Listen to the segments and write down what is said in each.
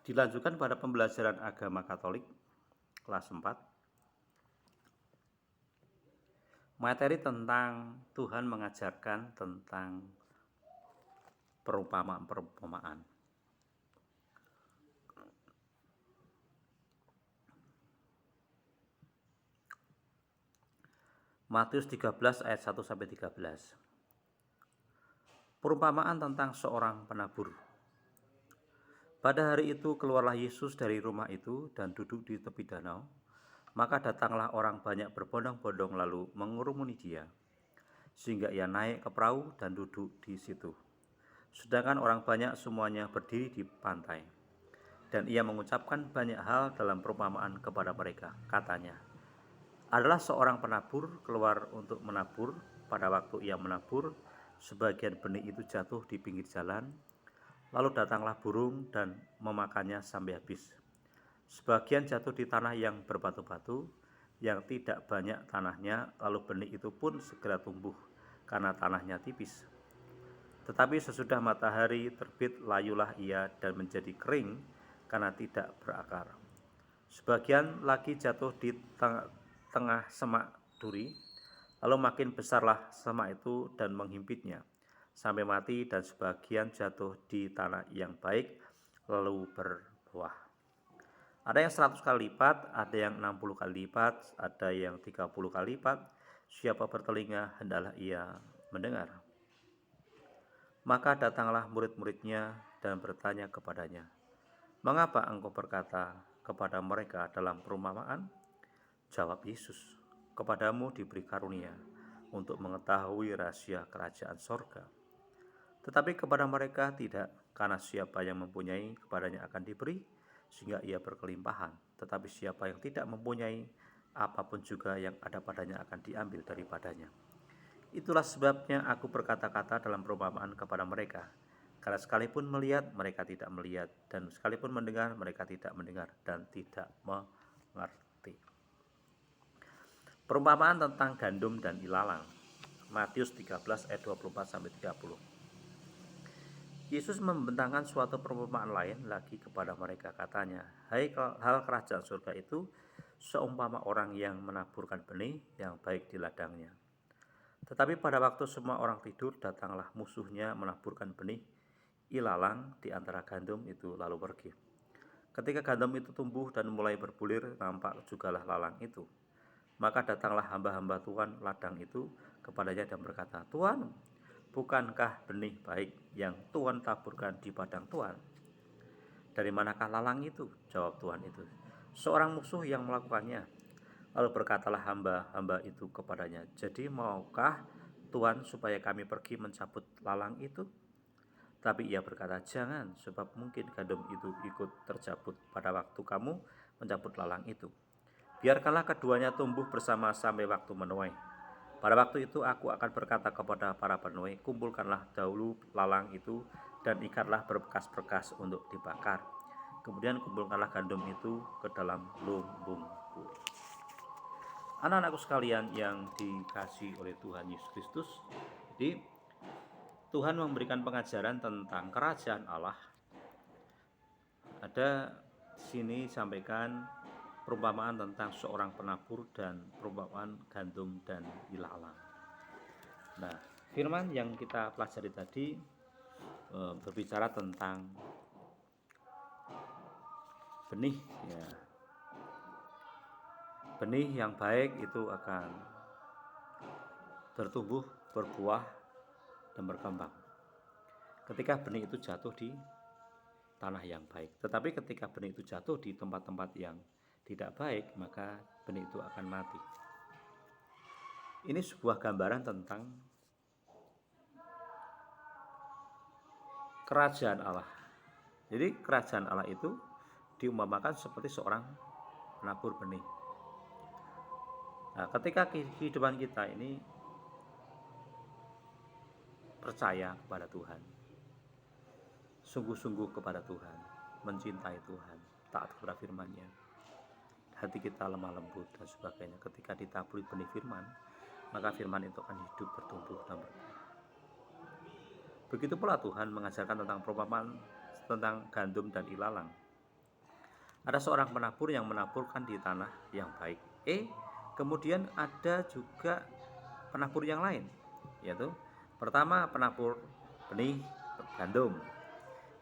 Dilanjutkan pada pembelajaran agama Katolik kelas 4. Materi tentang Tuhan mengajarkan tentang perumpamaan-perumpamaan. Matius 13 ayat 1 sampai 13. Perumpamaan tentang seorang penabur. Pada hari itu keluarlah Yesus dari rumah itu dan duduk di tepi danau. Maka datanglah orang banyak berbondong-bondong lalu mengurumuni dia, sehingga ia naik ke perahu dan duduk di situ. Sedangkan orang banyak semuanya berdiri di pantai. Dan ia mengucapkan banyak hal dalam perumpamaan kepada mereka. Katanya, adalah seorang penabur keluar untuk menabur. Pada waktu ia menabur, sebagian benih itu jatuh di pinggir jalan. Lalu datanglah burung dan memakannya sampai habis. Sebagian jatuh di tanah yang berbatu-batu, yang tidak banyak tanahnya, lalu benih itu pun segera tumbuh, karena tanahnya tipis. Tetapi sesudah matahari terbit, layulah ia dan menjadi kering, karena tidak berakar. Sebagian lagi jatuh di tengah semak duri, lalu makin besarlah semak itu dan menghimpitnya, sampai mati, dan sebagian jatuh di tanah yang baik, lalu berbuah. Ada yang 100 kali lipat, ada yang 60 kali lipat, ada yang 30 kali lipat. Siapa bertelinga, hendaklah ia mendengar. Maka datanglah murid-muridnya dan bertanya kepadanya, mengapa engkau berkata kepada mereka dalam perumpamaan? Jawab Yesus, kepadamu diberi karunia untuk mengetahui rahasia kerajaan sorga. Tetapi kepada mereka tidak, karena siapa yang mempunyai kepadanya akan diberi, sehingga ia berkelimpahan. Tetapi siapa yang tidak mempunyai, apapun juga yang ada padanya akan diambil daripadanya. Itulah sebabnya aku berkata-kata dalam perumpamaan kepada mereka, karena sekalipun melihat, mereka tidak melihat, dan sekalipun mendengar, mereka tidak mendengar dan tidak mengerti. Perumpamaan tentang gandum dan ilalang. Matius 13 ayat 24 sampai 30. Yesus membentangkan suatu perumpamaan lain lagi kepada mereka. Katanya, hai hal kerajaan surga itu seumpama orang yang menaburkan benih yang baik di ladangnya. Tetapi pada waktu semua orang tidur, datanglah musuhnya menaburkan benih ilalang di antara gandum itu lalu pergi. Ketika gandum itu tumbuh dan mulai berbulir, nampak jugalah lalang itu. Maka datanglah hamba-hamba Tuhan ladang itu kepadanya dan berkata, Tuhan, bukankah benih baik yang Tuhan taburkan di padang Tuhan? Dari manakah lalang itu? Jawab Tuhan itu, seorang musuh yang melakukannya. Lalu berkatalah hamba-hamba itu kepadanya, jadi maukah Tuhan supaya kami pergi mencabut lalang itu? Tapi ia berkata, jangan, sebab mungkin gandum itu ikut tercabut pada waktu kamu mencabut lalang itu. Biarkanlah keduanya tumbuh bersama sampai waktu menuai. Pada waktu itu aku akan berkata kepada para penuai, kumpulkanlah dahulu lalang itu dan ikatlah berbekas-bekas untuk dibakar. Kemudian kumpulkanlah gandum itu ke dalam lumbungku. Anak-anakku sekalian yang dikasihi oleh Tuhan Yesus Kristus, jadi Tuhan memberikan pengajaran tentang kerajaan Allah. Ada sini sampaikan perumpamaan tentang seorang penabur dan perumpamaan gandum dan ilalang. Nah, firman yang kita pelajari tadi berbicara tentang benih, ya. Benih yang baik itu akan bertumbuh, berbuah, dan berkembang ketika benih itu jatuh di tanah yang baik. Tetapi ketika benih itu jatuh di tempat-tempat yang tidak baik, maka benih itu akan mati. Ini sebuah gambaran tentang kerajaan Allah. Jadi kerajaan Allah itu diumpamakan seperti seorang penabur benih. Nah, ketika kehidupan kita ini percaya kepada Tuhan, sungguh-sungguh kepada Tuhan, mencintai Tuhan, taat kepada firman-Nya, hati kita lemah lembut dan sebagainya, ketika ditaburi benih firman, maka firman itu akan hidup, bertumbuh dan berbuah. Begitu pula Tuhan mengajarkan tentang perumpamaan tentang gandum dan ilalang. Ada seorang penabur yang menaburkan di tanah yang baik. Kemudian ada juga penabur yang lain, yaitu pertama penabur benih gandum.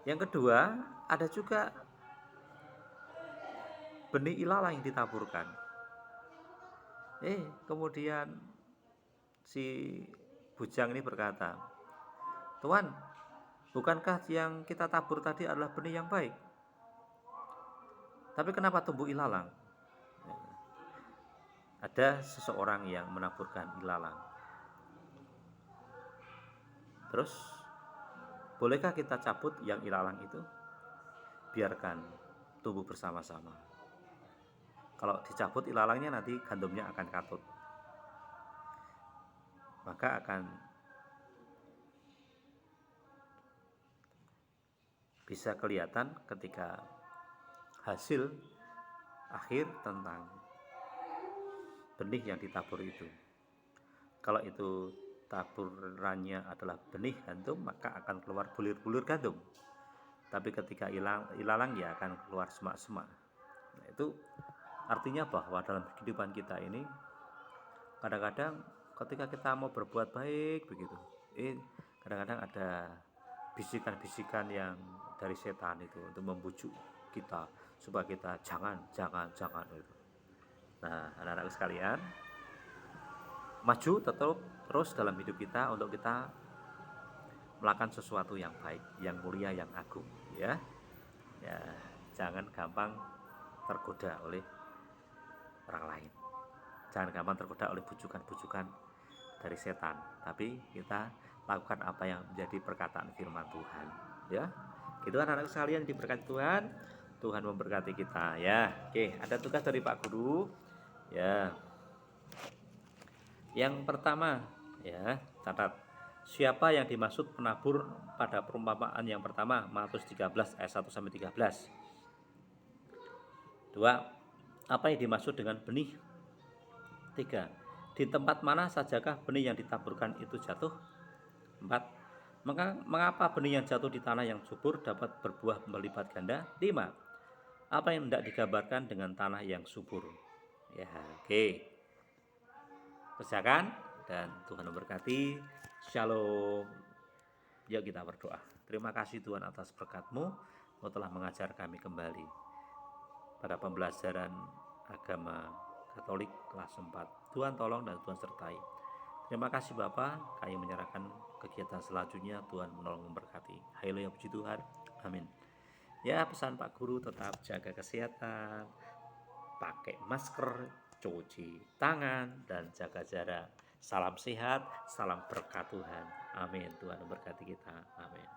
Yang kedua, ada juga benih ilalang yang ditaburkan. Kemudian si bujang ini berkata, "Tuan, bukankah yang kita tabur tadi adalah benih yang baik? Tapi kenapa tumbuh ilalang?" Ada seseorang yang menaburkan ilalang. Terus, bolehkah kita cabut yang ilalang itu? Biarkan tumbuh bersama-sama. Kalau dicabut ilalangnya, nanti gandumnya akan katut. Maka akan bisa kelihatan ketika hasil akhir tentang benih yang ditabur itu. Kalau itu taburannya adalah benih gandum, maka akan keluar bulir-bulir gandum. Tapi ketika ilalang ya akan keluar semak-semak. Nah, itu artinya bahwa dalam kehidupan kita ini kadang-kadang ketika kita mau berbuat baik begitu, kadang-kadang ada bisikan-bisikan yang dari setan itu untuk membujuk kita supaya kita jangan itu. Nah, anak-anak sekalian, maju terus dalam hidup kita untuk kita melakukan sesuatu yang baik, yang mulia, yang agung, ya. Jangan gampang tergoda oleh orang lain. Jangan gampang tergoda oleh bujukan-bujukan dari setan, tapi kita lakukan apa yang menjadi perkataan firman Tuhan, ya. Gitu anak-anak sekalian diberkati Tuhan. Tuhan memberkati kita, ya. Oke, ada tugas dari Pak Guru, ya. Yang pertama, ya, catat. Siapa yang dimaksud penabur pada perumpamaan yang pertama, Matius 13 ayat 1 sampai 13. 2. Apa yang dimaksud dengan benih? 3. Di tempat mana sajakah benih yang ditaburkan itu jatuh? 4. Mengapa benih yang jatuh di tanah yang subur dapat berbuah berlipat ganda? 5. Apa yang hendak digambarkan dengan tanah yang subur? Ya, oke. Kerjakan dan Tuhan memberkati. Shalom. Yuk kita berdoa. Terima kasih Tuhan atas berkat-Mu. Engkau telah mengajar kami kembali pada pembelajaran agama Katolik kelas 4. Tuhan tolong dan Tuhan sertai. Terima kasih Bapa, kami menyerahkan kegiatan selanjutnya. Tuhan menolong memberkati. Haleluya, puji Tuhan. Amin. Ya, pesan Pak Guru, tetap jaga kesehatan, pakai masker, cuci tangan, dan jaga jarak. Salam sehat, salam berkat Tuhan. Amin. Tuhan memberkati kita. Amin.